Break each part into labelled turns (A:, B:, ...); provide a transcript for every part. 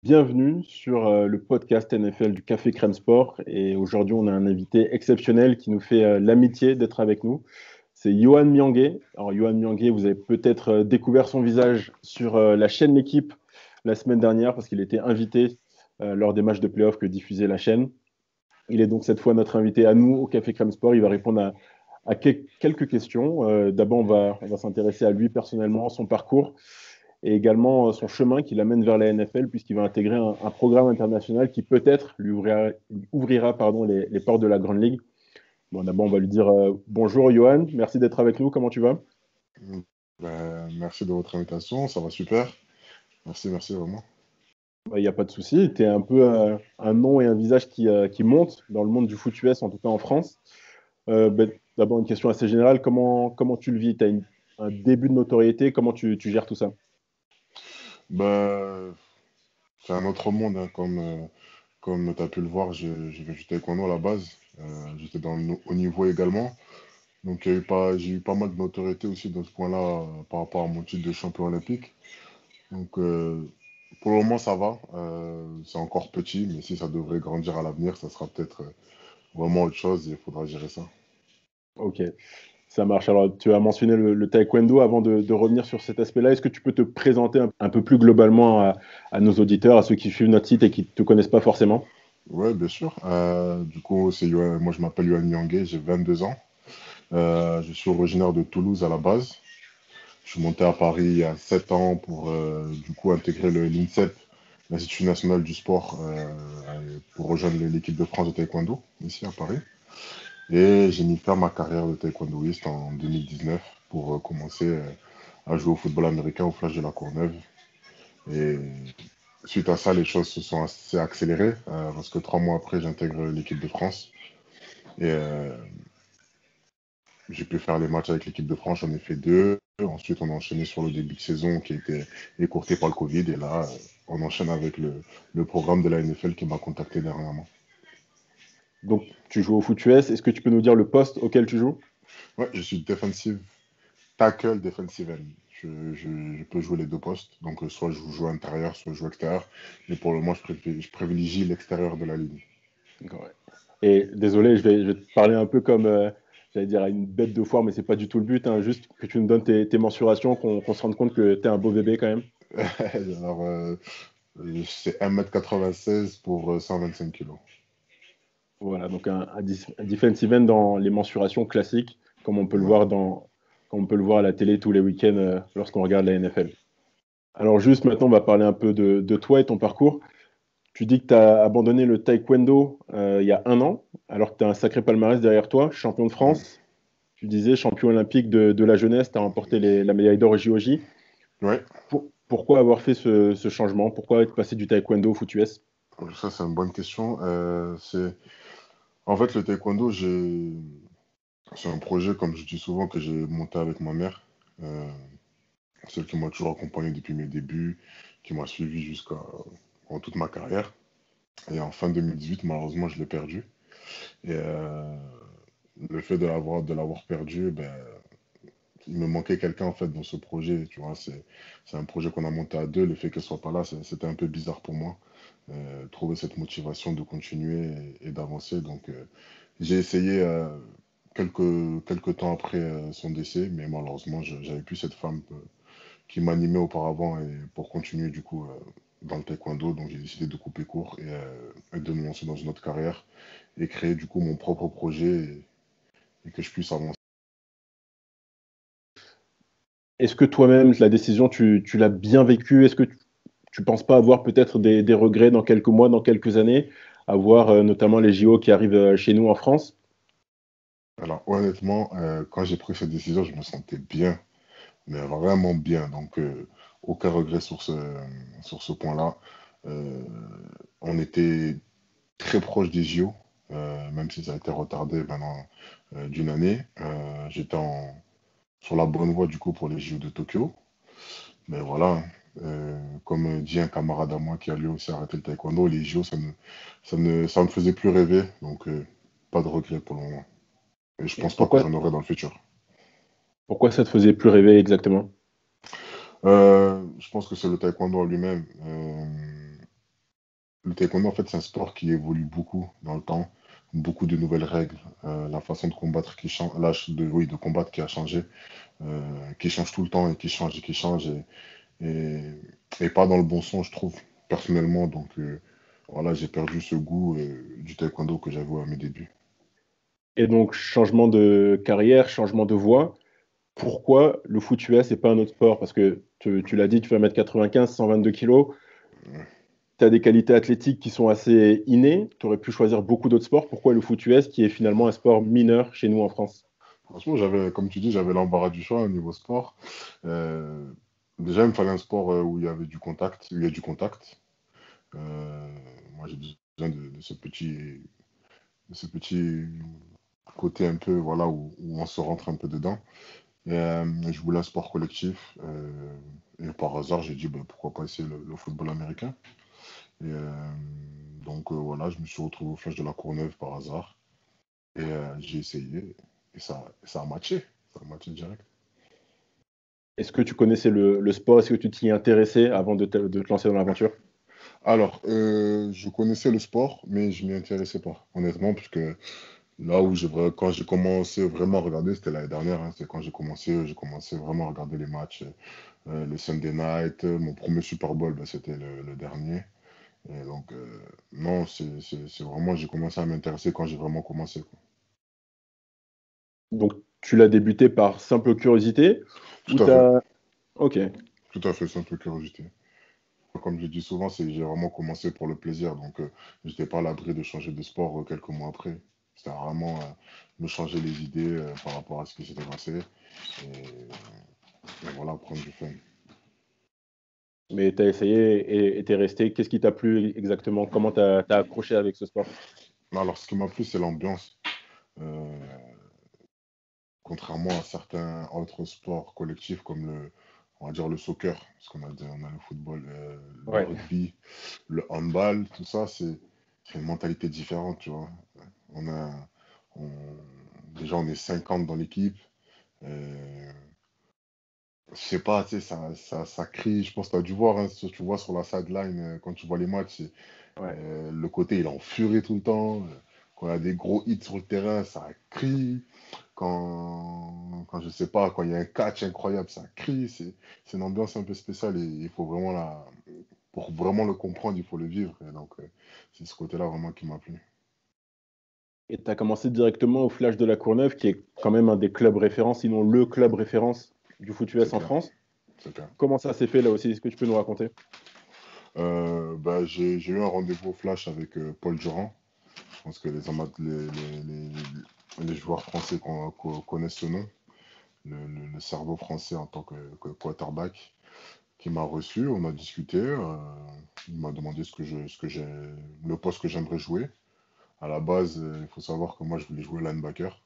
A: Bienvenue sur le podcast NFL du Café Crème Sport. Et aujourd'hui, on a un invité exceptionnel qui nous fait l'amitié d'être avec nous. C'est Yohan Mianguet. Alors, Yohan Mianguet, vous avez peut-être découvert son visage sur la chaîne L'équipe la semaine dernière parce qu'il était invité lors des matchs de playoff que diffusait la chaîne. Il est donc cette fois notre invité à nous au Café Crème Sport. Il va répondre à quelques questions. D'abord, on va s'intéresser à lui personnellement, son parcours et également son chemin qui l'amène vers la NFL, puisqu'il va intégrer un programme international qui peut-être lui ouvrira les portes de la Grande Ligue. Bon, d'abord, on va lui dire bonjour, Johan. Merci d'être avec nous. Comment tu vas?
B: Merci de votre invitation, ça va super. Merci vraiment.
A: Il n'y a pas de souci. Tu es un peu un nom et un visage qui monte dans le monde du foot US, en tout cas en France. D'abord, une question assez générale. Comment tu le vis? Tu as un début de notoriété. Comment tu gères tout ça?
B: Bah, c'est un autre monde, hein, comme tu as pu le voir, j'ai fait du taekwondo à la base. J'étais dans le haut niveau également. Donc j'ai eu pas mal de notoriété aussi dans ce point-là par rapport à mon titre de champion olympique. Donc pour le moment, ça va. C'est encore petit, mais si ça devrait grandir à l'avenir, ça sera peut-être vraiment autre chose et il faudra gérer ça.
A: Ok. Ça marche. Alors, tu as mentionné le taekwondo avant de revenir sur cet aspect-là. Est-ce que tu peux te présenter un peu plus globalement à nos auditeurs, à ceux qui suivent notre site et qui ne te connaissent pas forcément?
B: Ouais, bien sûr. Du coup, moi je m'appelle Yohan Nyangé, j'ai 22 ans. Je suis originaire de Toulouse à la base. Je suis monté à Paris il y a 7 ans pour du coup intégrer l'INSEP, l'Institut national du sport, pour rejoindre l'équipe de France de taekwondo ici à Paris. Et j'ai mis fin à ma carrière de taekwondoïste en 2019 pour commencer à jouer au football américain au Flash de la Courneuve. Et suite à ça, les choses se sont assez accélérées parce que 3 mois après, j'intègre l'équipe de France. Et j'ai pu faire les matchs avec l'équipe de France, j'en ai fait 2. Ensuite, on a enchaîné sur le début de saison qui a été écourté par le Covid. Et là, on enchaîne avec le programme de la NFL qui m'a contacté dernièrement.
A: Donc, tu joues au foot US. Est-ce que tu peux nous dire le poste auquel tu joues?
B: Ouais, je suis defensive tackle, defensive end. Je peux jouer les deux postes. Donc, soit je joue intérieur, soit je joue extérieur. Mais pour le moment, je privilégie l'extérieur de la ligne.
A: Ouais. Et désolé, je vais te parler un peu comme, j'allais dire, à une bête de foire, mais c'est pas du tout le but, hein. Juste que tu nous donnes tes mensurations, qu'on se rende compte que tu es un beau bébé quand même.
B: Alors, c'est 1m96 pour 125 kilos.
A: Voilà, donc un defensive end dans les mensurations classiques, comme on peut le
B: Ouais.
A: voir comme on peut le voir à la télé tous les week-ends lorsqu'on regarde la NFL. Alors juste maintenant, on va parler un peu de toi et ton parcours. Tu dis que tu as abandonné le taekwondo il y a un an, alors que tu as un sacré palmarès derrière toi, champion de
B: Mm.
A: France. Tu disais champion olympique de la jeunesse, tu as remporté la médaille d'or au JOJ.
B: Ouais,
A: Pourquoi avoir fait ce changement? Pourquoi être passé du taekwondo au foot US?
B: ça c'est une bonne question. En fait, le taekwondo, c'est un projet, comme je dis souvent, que j'ai monté avec ma mère. Euh, Celle qui m'a toujours accompagné depuis mes débuts, qui m'a suivi jusqu'à en toute ma carrière. Et en fin 2018, malheureusement, je l'ai perdu. Et le fait de l'avoir perdu, ben, il me manquait quelqu'un en fait dans ce projet. Tu vois, c'est un projet qu'on a monté à deux. Le fait qu'elle soit pas là, c'était un peu bizarre pour moi. Trouver cette motivation de continuer et d'avancer. Donc, j'ai essayé quelques temps après son décès, mais malheureusement, j'avais plus cette femme qui m'animait auparavant et pour continuer du coup dans le taekwondo. Donc, j'ai décidé de couper court et de me lancer dans une autre carrière et créer du coup mon propre projet et que je puisse avancer.
A: Est-ce que toi-même, la décision, tu l'as bien vécue? Est-ce que tu penses pas avoir peut-être des regrets dans quelques mois, dans quelques années, à voir notamment les JO qui arrivent chez nous en France?
B: Alors, honnêtement, quand j'ai pris cette décision, je me sentais bien, mais vraiment bien. Donc, aucun regret sur ce point-là. Euh, on était très proche des JO, même si ça a été retardé maintenant d'une année. Sur la bonne voie du coup pour les JO de Tokyo. Mais voilà, comme dit un camarade à moi qui a lui aussi arrêté le taekwondo, les JO, ça me faisait plus rêver. Donc, pas de regret pour le moment. Et je
A: Et
B: pense pas que
A: pourquoi,
B: j'en aurai dans le futur.
A: pourquoi ça te faisait plus rêver exactement?
B: Je pense que c'est le taekwondo en lui-même. le taekwondo, en fait, c'est un sport qui évolue beaucoup dans le temps, beaucoup de nouvelles règles, la façon de combattre qui change, oui, de combattre qui a changé, qui change tout le temps et qui change et, et pas dans le bon sens, je trouve, personnellement. Donc, voilà, j'ai perdu ce goût du taekwondo que j'avais à mes débuts.
A: Et donc, changement de carrière, changement de voie. Pourquoi le foot US et pas un autre sport? Parce que tu l'as dit, tu fais 1m95, 122 kilos. Tu as des qualités athlétiques qui sont assez innées. Tu aurais pu choisir beaucoup d'autres sports. Pourquoi le foot US, qui est finalement un sport mineur chez nous en France?
B: Franchement, comme tu dis, j'avais l'embarras du choix au niveau sport. Euh, Déjà, il me fallait un sport où il y avait du contact, où il y a du contact. Euh, Moi, j'ai besoin de ce petit côté un peu, voilà, où on se rentre un peu dedans. Je voulais un sport collectif. Et par hasard, j'ai dit, ben, pourquoi pas essayer le football américain. Et donc, voilà, je me suis retrouvé au Flash de la Courneuve par hasard. Et j'ai essayé. Et ça a matché. Ça a matché direct.
A: Est-ce que tu connaissais le sport? Est-ce que tu t'y intéressais avant de te lancer dans l'aventure?
B: Alors, je connaissais le sport, mais je m'y intéressais pas, honnêtement, puisque là où quand j'ai commencé vraiment à regarder, c'était l'année dernière, hein, c'est quand j'ai commencé vraiment à regarder les matchs, les Sunday Night, mon premier Super Bowl, ben, c'était le dernier. Et donc, non, c'est vraiment, j'ai commencé à m'intéresser quand j'ai vraiment commencé, quoi.
A: Donc, tu l'as débuté par simple curiosité ou
B: Tout à fait,
A: t'as... Ok.
B: tout à fait, simple curiosité. Comme je dis souvent, j'ai vraiment commencé pour le plaisir, donc je n'étais pas à l'abri de changer de sport quelques mois après. C'était vraiment me changer les idées par rapport à ce qui s'était passé et voilà, prendre du fun.
A: Mais tu as essayé et t'es resté. Qu'est-ce qui t'a plu exactement? Comment t'as accroché avec ce sport?
B: Alors, ce qui m'a plu, c'est l'ambiance. Euh, Contrairement à certains autres sports collectifs comme on va dire le soccer, parce on a le football, le
A: Ouais.
B: rugby, le handball, tout ça, c'est une mentalité différente, tu vois. On a, on- Déjà, on est 50 dans l'équipe. Euh, je sais pas, tu sais, ça crie. Je pense que tu as dû voir, hein, tu vois sur la sideline, quand tu vois les matchs,
A: Ouais.
B: le côté, il est en furie tout le temps. Quand il y a des gros hits sur le terrain, ça crie. Quand je sais pas, quand il y a un catch incroyable, ça crie. C'est une ambiance un peu spéciale et il faut vraiment pour vraiment le comprendre, il faut le vivre. Et donc, c'est ce côté-là vraiment qui m'a plu.
A: Et tu as commencé directement au Flash de la Courneuve, qui est quand même un des clubs références, sinon le club référence du foot
B: C'est
A: US en
B: clair,
A: France.
B: c'est clair.
A: Comment ça s'est fait là aussi? Est-ce que tu peux nous raconter?
B: Bah, j'ai eu un rendez-vous au Flash avec Paul Durand. Je pense que les joueurs français connaissent ce nom, le cerveau français en tant que quarterback, qui m'a reçu. On a discuté. Il m'a demandé le poste que j'aimerais jouer. À la base, il faut savoir que moi, je voulais jouer linebacker.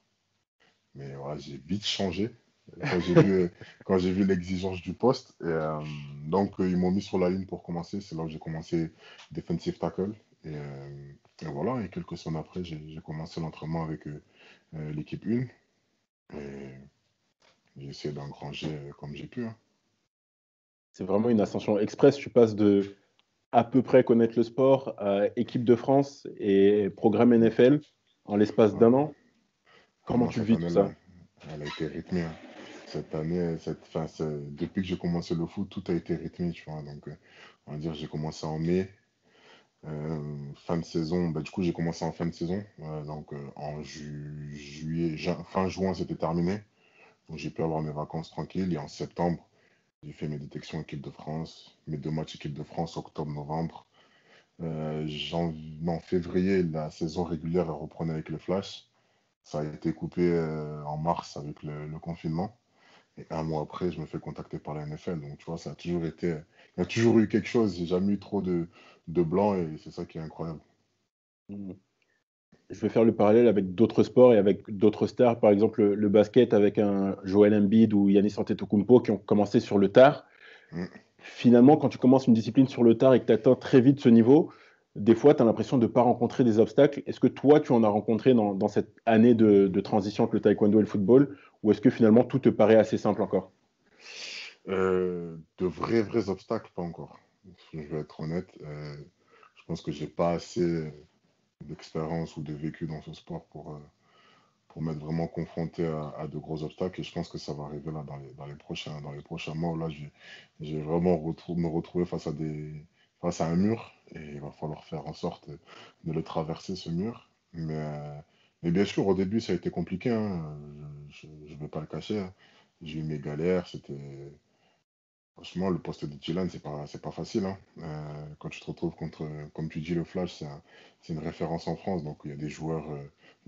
B: Mais voilà, j'ai vite changé quand j'ai quand j'ai vu l'exigence du poste. Donc, ils m'ont mis sur la ligne pour commencer. C'est là où j'ai commencé defensive tackle. Et voilà, et quelques semaines après, j'ai commencé l'entraînement avec l'équipe 1. Et j'ai essayé d'engranger comme j'ai pu, hein.
A: C'est vraiment une ascension express. Tu passes de à peu près connaître le sport à équipe de France et programme NFL en l'espace
B: Ouais.
A: d'un an.
B: Ah
A: Comment
B: non,
A: tu le
B: cette
A: vis tout
B: année-là,
A: ça?
B: elle a été rythmée, hein. Cette année, depuis que j'ai commencé le foot, tout a été rythmé, tu vois. Donc, on va dire, j'ai commencé en mai. Fin de saison, bah, du coup j'ai commencé en fin de saison, donc en juillet, fin juin c'était terminé, donc j'ai pu avoir mes vacances tranquilles et en septembre j'ai fait mes détections équipe de France, mes 2 matchs équipe de France, octobre-novembre. Non, février la saison régulière elle reprenait avec le Flash, ça a été coupé en mars avec le confinement et un mois après je me fais contacter par la NFL, donc tu vois ça a toujours été, il y a toujours eu quelque chose, j'ai jamais eu trop de blanc et c'est ça qui est incroyable.
A: Hmm. Je vais faire le parallèle avec d'autres sports et avec d'autres stars, par exemple le basket avec un Joel Embiid ou Giannis Antetokounmpo qui ont commencé sur le tard.
B: Mm.
A: Finalement, quand tu commences une discipline sur le tard et que tu atteins très vite ce niveau, des fois, tu as l'impression de ne pas rencontrer des obstacles. Est-ce que toi, tu en as rencontré dans cette année de transition entre le taekwondo et le football, ou est-ce que finalement tout te paraît assez simple encore?
B: De vrais obstacles, pas encore. Je vais être honnête. Je pense que j'ai pas assez d'expérience ou de vécu dans ce sport pour m'être vraiment confronté à de gros obstacles. Et je pense que ça va arriver là dans les prochains mois. Où là, je vais vraiment me retrouver face à un mur et il va falloir faire en sorte de le traverser, ce mur. Mais bien sûr, au début, ça a été compliqué, hein. Je ne vais pas le cacher, hein. J'ai eu mes galères. Franchement, le poste de Dylan, c'est pas facile, hein. Quand tu te retrouves contre, comme tu dis, le Flash, c'est une référence en France. Donc, il y a des joueurs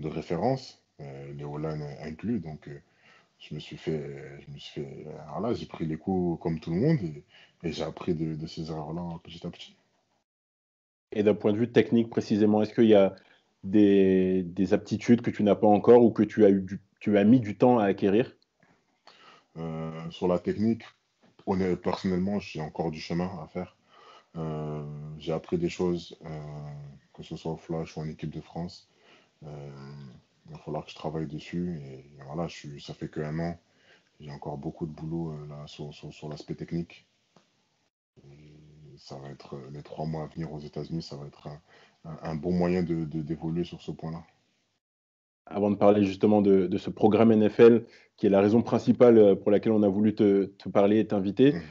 B: de référence, les Holland inclus. Donc, alors là, j'ai pris les coups comme tout le monde et j'ai appris de ces erreurs-là petit à petit.
A: Et d'un point de vue technique précisément, est-ce qu'il y a des aptitudes que tu n'as pas encore ou que tu as mis du temps à acquérir?
B: Sur la technique, personnellement, j'ai encore du chemin à faire. Euh, j'ai appris des choses, que ce soit au Flash ou en équipe de France. Euh, il va falloir que je travaille dessus. Et voilà, ça fait qu'un an. J'ai encore beaucoup de boulot là, sur l'aspect technique. Ça va être les 3 mois à venir aux États-Unis, ça va être un bon moyen d'évoluer sur ce point-là.
A: Avant de parler justement de ce programme NFL, qui est la raison principale pour laquelle on a voulu te parler et t'inviter,
B: Mhm.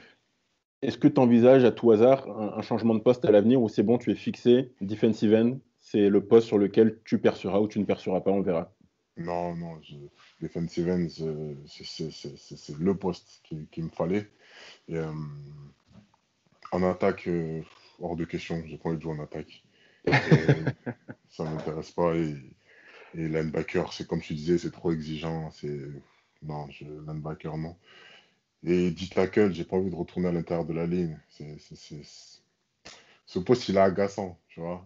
A: est-ce que tu envisages à tout hasard un changement de poste à l'avenir ou c'est bon, tu es fixé, defensive end, c'est le poste sur lequel tu perceras ou tu ne perceras pas, on verra.
B: Non, non, defensive ends, c'est le poste qu'il me fallait. Et, en attaque, hors de question, j'ai pas envie de jouer en attaque. Et ça m'intéresse pas. Et linebacker, c'est comme tu disais, c'est trop exigeant. Non, linebacker, non. Et dit tackle, j'ai pas envie de retourner à l'intérieur de la ligne. Ce poste, il est agaçant, tu vois.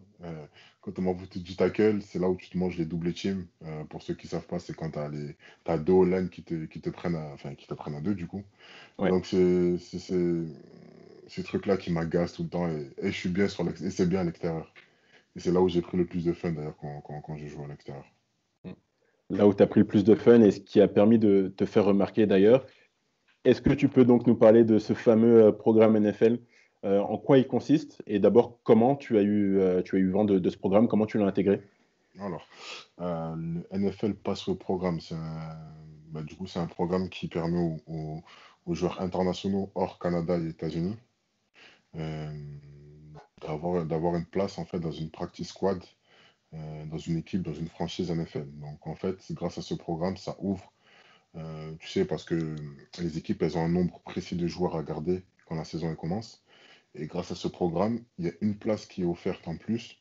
B: Quand on m'envoie du tackle, c'est là où tu te manges les doubles teams. Pour ceux qui savent pas, c'est quand t'as deux O-line qui te prennent enfin, qui te prennent à deux, du coup. Et
A: Ouais.
B: donc, c'est ces trucs-là qui m'agacent tout le temps. Et je suis bien et c'est bien à l'extérieur. Et c'est là où j'ai pris le plus de fun, d'ailleurs, quand je joue à l'extérieur.
A: Là où tu as pris le plus de fun et ce qui a permis de te faire remarquer d'ailleurs. Est-ce que tu peux donc nous parler de ce fameux programme NFL? En quoi il consiste? Et d'abord, comment tu as eu vent de ce programme? Comment tu l'as intégré?
B: Alors, le NFL passe au programme. Du coup, c'est un programme qui permet aux joueurs internationaux hors Canada et États-Unis euh, d'avoir une place en fait dans une practice squad, dans une équipe, dans une franchise NFL. Donc en fait, grâce à ce programme, ça ouvre, tu sais, parce que les équipes, elles ont un nombre précis de joueurs à garder quand la saison elle commence. Et grâce à ce programme, il y a une place qui est offerte en plus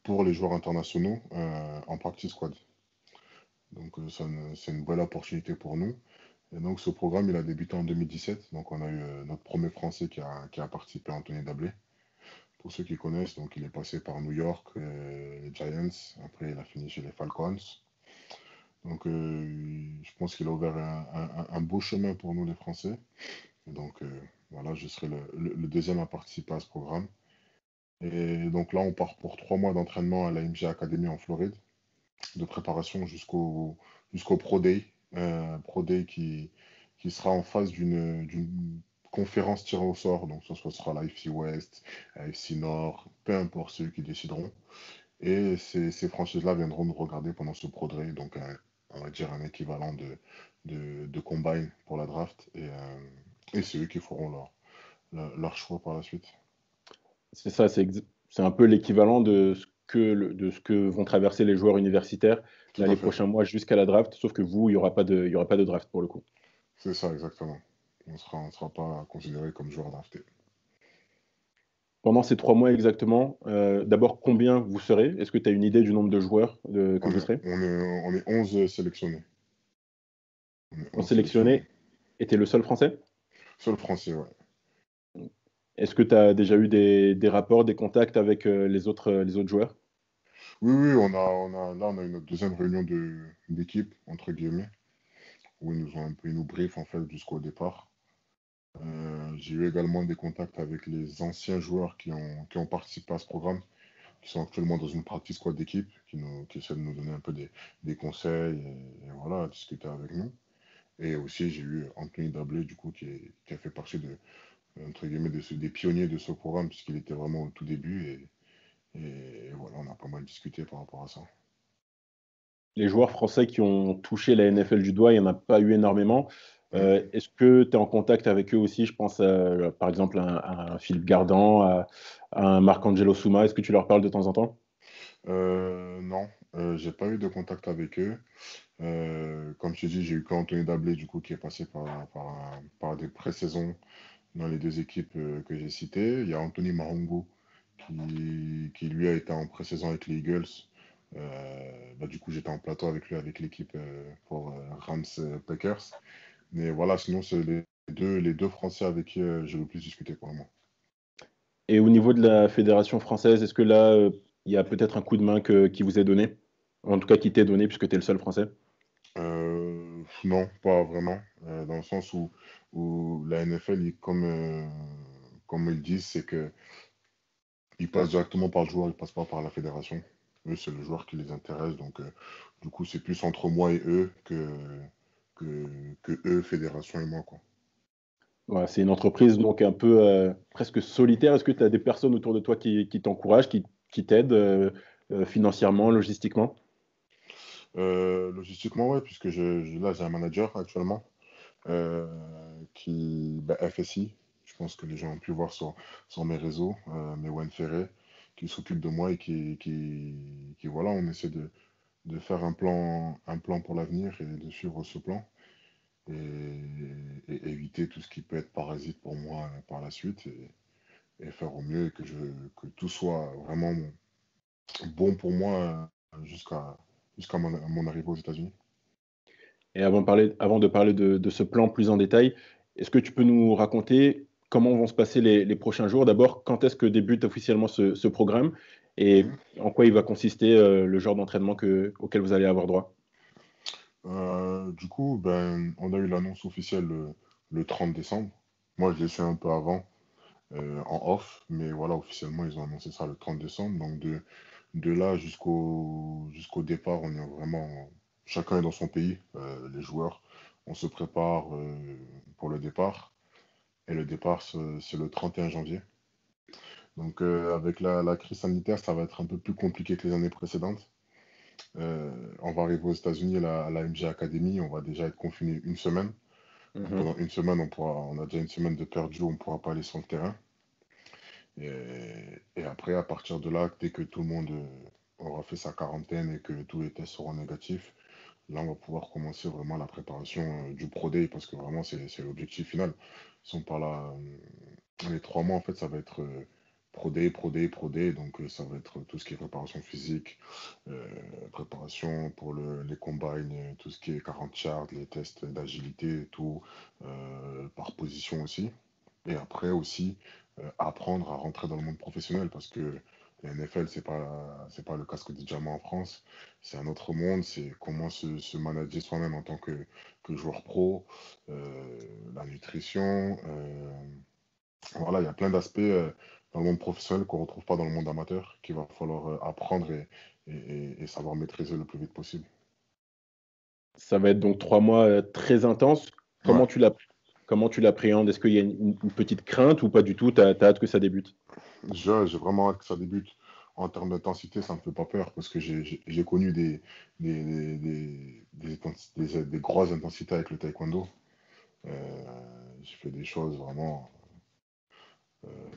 B: pour les joueurs internationaux en practice squad. Donc c'est une belle opportunité pour nous. Et donc ce programme, il a débuté en 2017. Donc on a eu notre premier Français qui a participé, Anthony Dablé. Pour ceux qui connaissent, donc il est passé par New York, les Giants. Après, il a fini chez les Falcons. Donc je pense qu'il a ouvert un beau chemin pour nous, les Français. Et donc voilà, je serai le deuxième à participer à ce programme. Et donc là, on part pour 3 mois d'entraînement à la MG Academy en Floride, de préparation jusqu'au Pro Day. Pro Day qui sera en phase d'une conférence tirée au sort. Donc, ce sera la FC West, la FC Nord, peu importe ceux qui décideront. Et ces franchises-là viendront nous regarder pendant ce Pro Day. Donc, on va dire un équivalent de combine pour la draft. Et c'est eux qui feront leur choix par la suite.
A: C'est ça, c'est un peu l'équivalent de ce que vont traverser les joueurs universitaires
B: Tout
A: là,
B: à
A: les
B: fait.
A: prochains mois jusqu'à la draft, sauf que vous, il y aura pas de draft pour le coup.
B: C'est ça, exactement. On sera pas considéré comme joueur drafté.
A: Pendant ces 3 mois exactement, d'abord, combien vous serez? Est-ce que tu as une idée du nombre de joueurs que
B: On
A: vous
B: est,
A: serez?
B: on est, on est 11 sélectionnés. On est
A: En
B: 11 sélectionnés.
A: sélectionné, et tu es le seul français?
B: Seul français, ouais.
A: Est-ce que tu as déjà eu des rapports, des contacts avec les autres joueurs?
B: Oui, oui, là, on a eu notre deuxième réunion d'équipe, entre guillemets, où ils nous briefent, en fait, jusqu'au départ. J'ai eu également des contacts avec les anciens joueurs qui ont participé à ce programme, qui sont actuellement dans une practice squad d'équipe, qui essaient de nous donner un peu des conseils et voilà, discuter avec nous. Et aussi, j'ai eu Anthony Dablé, du coup, qui a fait partie entre guillemets, des pionniers de ce programme, puisqu'il était vraiment au tout début. Et voilà, on a pas mal discuté par rapport à ça.
A: Les joueurs français qui ont touché la NFL du doigt, il n'y en a pas eu énormément.
B: Mm.
A: Est-ce que tu es en contact avec eux aussi? Je pense par exemple à un Philippe Gardan, à un Marc-Angelo Souma. Est-ce que tu leur parles de temps en temps?
B: Non, j'ai pas eu de contact avec eux. Comme je t'ai dit, j'ai eu qu'Anthony Dablé, du coup, qui est passé par des pré-saisons dans les deux équipes que j'ai citées. Il y a Anthony Mahongo qui lui a été en pré-saison avec les Eagles. Du coup, j'étais en plateau avec lui, avec l'équipe pour Rams Packers. Mais voilà, sinon, c'est les deux Français avec qui j'ai le plus discuté pour le moment.
A: Et au niveau de la fédération française, est-ce que là, il y a peut-être un coup de main qui vous est donné? En tout cas, qui t'est donné, puisque tu es le seul Français?
B: Non, pas vraiment. Dans le sens où la NFL, comme ils disent, c'est que ils passent directement par le joueur, ils passent pas par la fédération. Eux, c'est le joueur qui les intéresse. Donc, du coup, c'est plus entre moi et eux que, que eux, fédération et moi, quoi.
A: Ouais, c'est une entreprise donc un peu presque solitaire. Est-ce que tu as des personnes autour de toi qui t'encouragent, qui t'aident financièrement, logistiquement?
B: Logistiquement, ouais, puisque là, j'ai un manager actuellement euh, FSI. Je pense que les gens ont pu voir sur mes réseaux, Mewen Ferré, qui s'occupe de moi et voilà, on essaie de faire un plan pour l'avenir et de suivre ce plan et éviter tout ce qui peut être parasite pour moi par la suite et faire au mieux et que tout soit vraiment bon pour moi jusqu'à mon arrivée aux États-Unis.
A: Et avant de parler de ce plan plus en détail, est-ce que tu peux nous raconter comment vont se passer les prochains jours? D'abord, quand est-ce que débute officiellement ce programme et
B: Mhm.
A: en quoi il va consister le genre d'entraînement auquel vous allez avoir droit?
B: Du coup, ben, on a eu l'annonce officielle le 30 décembre. Moi, je l'ai su un peu avant, en off, mais voilà, officiellement, ils ont annoncé ça le 30 décembre. Donc, de là jusqu'au départ, on est vraiment. Chacun est dans son pays, les joueurs. On se prépare pour le départ. Et le départ, c'est le 31 janvier. Donc, avec la crise sanitaire, ça va être un peu plus compliqué que les années précédentes. On va arriver aux États-Unis à la MG Academy, on va déjà être confiné une semaine. Donc
A: Mhm.
B: pendant une semaine, on a déjà une semaine de perdu, on ne pourra pas aller sur le terrain. Et après, à partir de là, dès que tout le monde aura fait sa quarantaine et que tous les tests seront négatifs, là, on va pouvoir commencer vraiment la préparation du Pro Day parce que vraiment, c'est l'objectif final. Si on parle les 3 mois, en fait, ça va être Pro Day, Pro Day, Pro Day. Donc, ça va être tout ce qui est préparation physique, euh, préparation pour les combines, tout ce qui est 40 yards, les tests d'agilité, tout, par position aussi. Et après aussi, apprendre à rentrer dans le monde professionnel parce que la NFL, c'est pas le casque du diamant en France. C'est un autre monde. C'est comment se manager soi-même en tant que joueur pro, la nutrition. Voilà, il y a plein d'aspects dans le monde professionnel qu'on ne retrouve pas dans le monde amateur, qu'il va falloir apprendre et savoir maîtriser le plus vite possible.
A: Ça va être donc 3 mois très intenses.
B: Ouais.
A: Comment tu l'appréhendes? Est-ce qu'il y a une petite crainte ou pas du tout? Tu as hâte que ça débute?
B: J'ai vraiment hâte que ça débute. En termes d'intensité, ça ne me fait pas peur parce que j'ai connu des grosses intensités avec le taekwondo. J'ai fait des choses vraiment.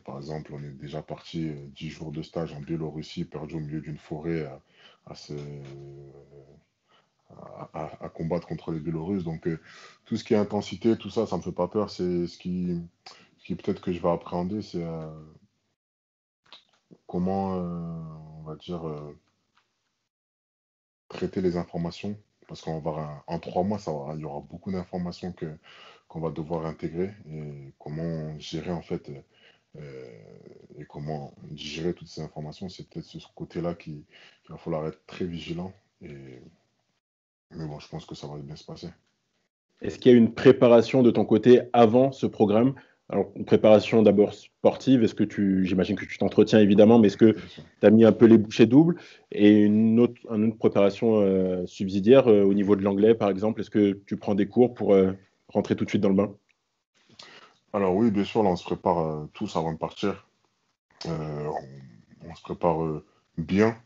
B: Par exemple, on est déjà parti 10 jours de stage en Biélorussie, perdu au milieu d'une forêt à, se, à combattre contre les Biélorusses. Donc, tout ce qui est intensité, tout ça, ça me fait pas peur. C'est ce qui peut-être que je vais appréhender, c'est comment, on va dire, traiter les informations. Parce en 3 mois, il y aura beaucoup d'informations qu'on va devoir intégrer et comment gérer en fait et comment digérer toutes ces informations. C'est peut-être ce côté-là qu'il va falloir être très vigilant. Mais bon, je pense que ça va bien se passer.
A: Est-ce qu'il y a une préparation de ton côté avant ce programme? Alors, une préparation d'abord sportive, j'imagine que tu t'entretiens évidemment, mais est-ce que
B: Bien sûr.
A: tu as mis un peu les bouchées doubles? Et une autre préparation subsidiaire au niveau de l'anglais, par exemple, est-ce que tu prends des cours pour rentrer tout de suite dans le bain?
B: Alors oui, bien sûr, là, on se prépare tous avant de partir. on se prépare bien.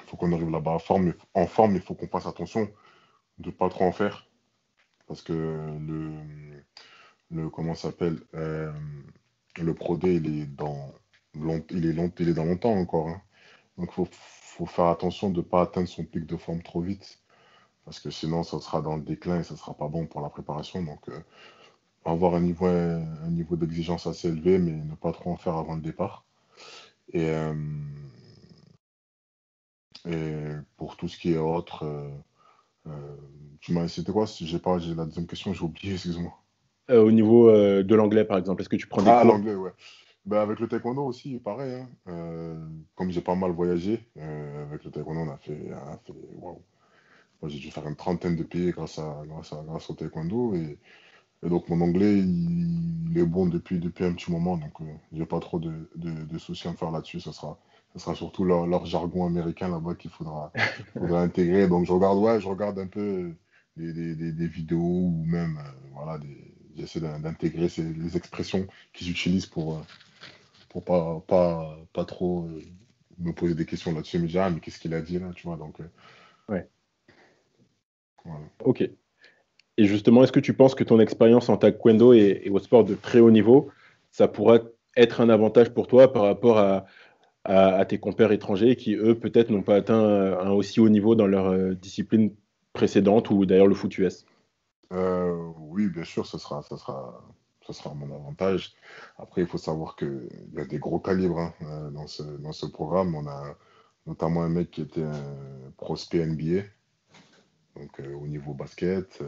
B: Il faut qu'on arrive là-bas en forme, il faut qu'on fasse attention de ne pas trop en faire. Parce que comment ça s'appelle le Pro D, il est dans longtemps encore, hein. Donc, faut faire attention de ne pas atteindre son pic de forme trop vite. Parce que sinon, ça sera dans le déclin et ça ne sera pas bon pour la préparation. Donc, avoir un niveau d'exigence assez élevé, mais ne pas trop en faire avant le départ. Et, euh, et pour tout ce qui est autre, c'était quoi? J'ai la deuxième question, j'ai oublié, excuse-moi.
A: Au niveau de l'anglais, par exemple, est-ce que tu prends des
B: Ah,
A: cours?
B: l'anglais, ouais. Ben, avec le taekwondo aussi, pareil, hein. Comme j'ai pas mal voyagé, avec le taekwondo, waouh. Moi, j'ai dû faire une trentaine de pays grâce au taekwondo. Et donc, mon anglais, il est bon depuis un petit moment. Donc, j'ai pas trop de soucis à me faire là-dessus. Ça sera surtout leur jargon américain là-bas qu'il faudra intégrer. Donc, je regarde un peu des vidéos ou même, voilà, j'essaie d'intégrer les expressions qu'ils utilisent pour pas trop me poser des questions là-dessus. Mais déjà, mais qu'est-ce qu'il a dit là, tu vois? Donc,
A: Ouais,
B: voilà.
A: ok. Et justement, est-ce que tu penses que ton expérience en taekwondo et au sport de très haut niveau, ça pourrait être un avantage pour toi par rapport à tes compères étrangers qui, eux, peut-être n'ont pas atteint un aussi haut niveau dans leur discipline précédente ou d'ailleurs le foot US?
B: Oui, bien sûr, ça sera à mon avantage. Après, il faut savoir qu'il y a des gros calibres, hein, dans ce programme. On a notamment un mec qui était un prospect NBA, donc au niveau basket.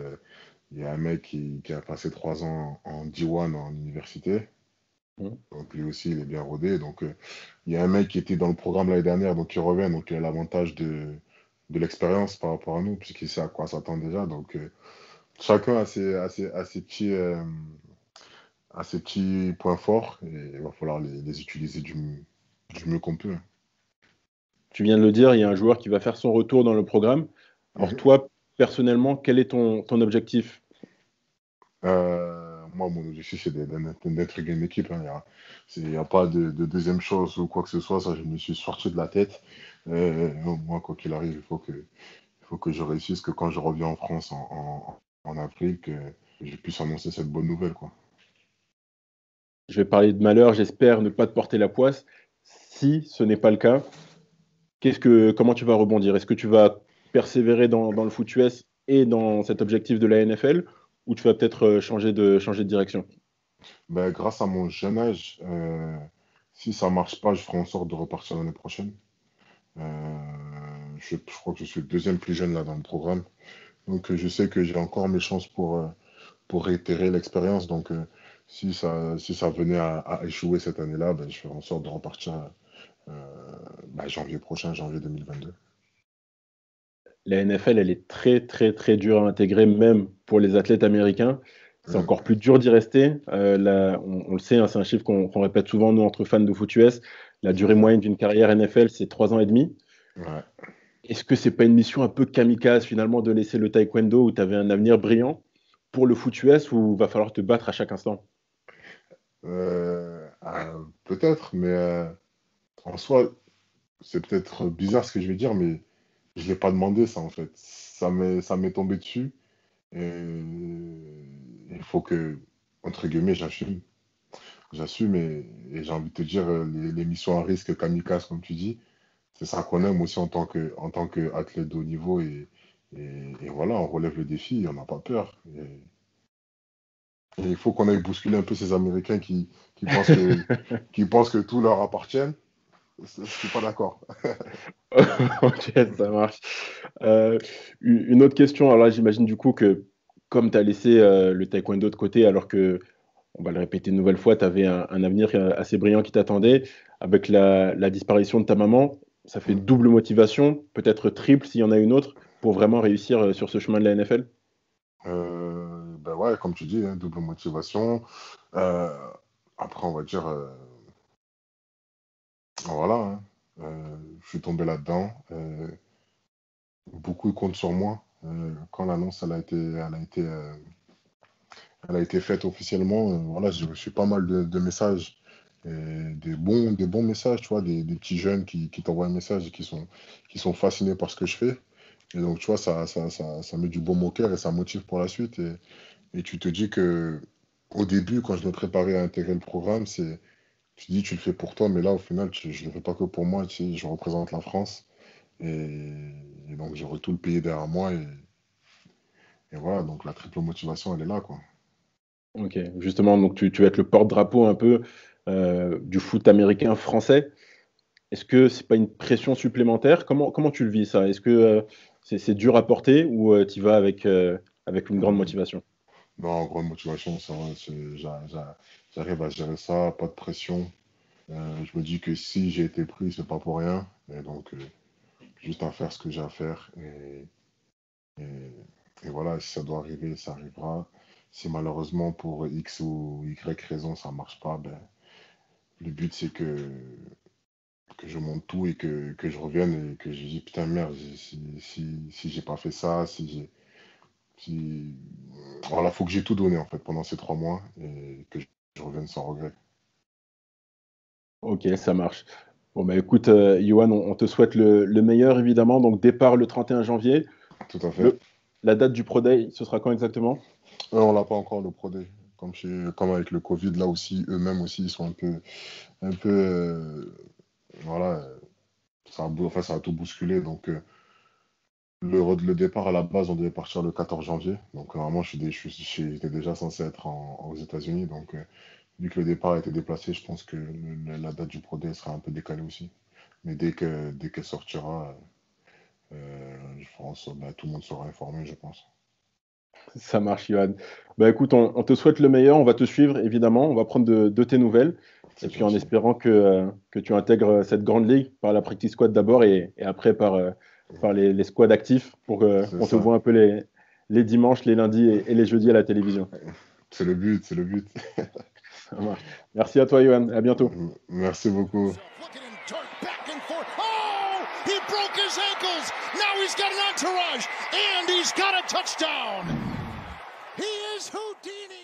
B: Il y a un mec qui a passé 3 ans en D1 en université.
A: Mhm.
B: Donc lui aussi, il est bien rodé. Donc il y a un mec qui était dans le programme l'année dernière, donc il revient. Donc il a l'avantage de l'expérience par rapport à nous, puisqu'il sait à quoi s'attendre déjà. Donc chacun a ses petits points forts et il va falloir les utiliser du mieux qu'on peut.
A: Tu viens de le dire, il y a un joueur qui va faire son retour dans le programme. Alors
B: Mhm.
A: toi, personnellement, quel est ton objectif?
B: Moi, mon objectif, c'est d'intégrer une équipe, hein. Il y a pas de deuxième chose ou quoi que ce soit. Ça, je me suis sorti de la tête. Moi, quoi qu'il arrive, il faut que je réussisse, que quand je reviens en France en avril, que je puisse annoncer cette bonne nouvelle, quoi.
A: Je vais parler de malheur, j'espère ne pas te porter la poisse. Si ce n'est pas le cas, comment tu vas rebondir? Est-ce que tu vas persévérer dans le foot US et dans cet objectif de la NFL ou tu vas peut-être changer de direction?
B: Ben, grâce à mon jeune âge, si ça marche pas, je ferai en sorte de repartir l'année prochaine. Je crois que je suis le deuxième plus jeune là dans le programme. Donc je sais que j'ai encore mes chances pour réitérer l'expérience. Donc si ça venait à échouer cette année-là, ben, je ferai en sorte de repartir euh, janvier prochain, janvier 2022.
A: La NFL, elle est très, très, très dure à intégrer, même pour les athlètes américains. C'est
B: Mm.
A: encore plus dur d'y rester. On le sait, hein, c'est un chiffre qu'on répète souvent, nous, entre fans de foot US. La durée
B: Mhm.
A: moyenne d'une carrière NFL, c'est 3 ans et demi.
B: Ouais.
A: Est-ce que c'est pas une mission un peu kamikaze, finalement, de laisser le taekwondo où tu avais un avenir brillant pour le foot US où va falloir te battre à chaque instant?
B: Peut-être, mais en soi, c'est peut-être bizarre ce que je vais dire, mais je ne l'ai pas demandé ça en fait. Ça m'est tombé dessus et il faut que, entre guillemets, j'assume. J'assume et j'ai envie de te dire, les missions à risque kamikaze, comme tu dis, c'est ça qu'on aime aussi en tant que athlète de haut niveau et voilà, on relève le défi, on n'a pas peur. Et il faut qu'on aille bousculer un peu ces Américains qui pensent que, qui pensent que tout leur appartient. Je suis pas d'accord.
A: Ok, ça marche. Une autre question, alors là, j'imagine du coup que comme tu as laissé le taekwondo de côté alors que on va le répéter une nouvelle fois, tu avais un avenir assez brillant qui t'attendait. Avec la disparition de ta maman, ça fait
B: Mm.
A: double motivation, peut-être triple s'il y en a une autre, pour vraiment réussir sur ce chemin de la NFL.
B: Ben ouais, comme tu dis, hein, double motivation. Euh, Après, on va dire, voilà, hein, je suis tombé là-dedans. Beaucoup comptent sur moi. Quand l'annonce elle a été faite officiellement, voilà, j'ai reçu pas mal de messages Et des bons messages, tu vois, des petits jeunes qui t'envoient un message et qui sont fascinés par ce que je fais. Et donc, tu vois, ça met du baume au cœur et ça motive pour la suite. Et tu te dis que au début, quand je me préparais à intégrer le programme, tu te dis, tu le fais pour toi, mais là, au final, je ne le fais pas que pour moi, tu sais, je représente la France. Et, et donc, j'aurai tout le pays derrière moi. Et voilà, donc la triple motivation, elle est là, quoi.
A: Ok, justement, donc tu vas être le porte-drapeau un peu du foot américain français. Est-ce que c'est pas une pression supplémentaire? Comment tu le vis ça? Est-ce que c'est dur à porter ou tu y vas avec une grande
B: Mm.
A: motivation?
B: Non, grande motivation, ça va, j'arrive à gérer ça, pas de pression. Je me dis que si j'ai été pris, c'est pas pour rien. Et donc, juste à faire ce que j'ai à faire. Et voilà, si ça doit arriver, ça arrivera. Si malheureusement, pour X ou Y raison, ça marche pas, ben, le but, c'est que je monte tout et que je revienne et que je dis, putain, merde, si j'ai pas fait ça, si j'ai. Si... Voilà, faut que j'ai tout donné, en fait, pendant ces 3 mois et que je revienne sans regret.
A: Ok, ça marche. Bon, bah écoute, Johan, on te souhaite le meilleur évidemment. Donc, départ le 31 janvier.
B: Tout à fait.
A: Le, la date du Pro Day, ce sera quand exactement?
B: On l'a pas encore, le Pro Day. Comme avec le Covid, là aussi, eux-mêmes aussi, ils sont un peu, voilà, enfin, ça a tout bousculé. Donc, le départ à la base, on devait partir le 14 janvier. Donc, normalement, j'étais déjà censé être aux États-Unis. Donc, vu que le départ a été déplacé, je pense que la date du Pro Day sera un peu décalée aussi. Mais dès qu'elle sortira, je pense, bah, tout le monde sera informé, je pense.
A: Ça marche, Johan. Bah écoute, on te souhaite le meilleur. On va te suivre évidemment. On va prendre de tes nouvelles. Et
B: C'est
A: puis en
B: gentil.
A: espérant que tu intègres cette grande ligue par la practice squad d'abord et après par les squads actifs pour
B: C'est
A: qu'on te
B: ça.
A: voit un peu les dimanches, les lundis et les jeudis à la télévision.
B: C'est le but, c'est le but.
A: Ça marche. Merci à toi, Johan. À bientôt.
B: Merci beaucoup.
C: Looking in dirt, back and forth. Oh, he broke his ankles. Now he's got an entourage, and he's got a touchdown. He is Houdini.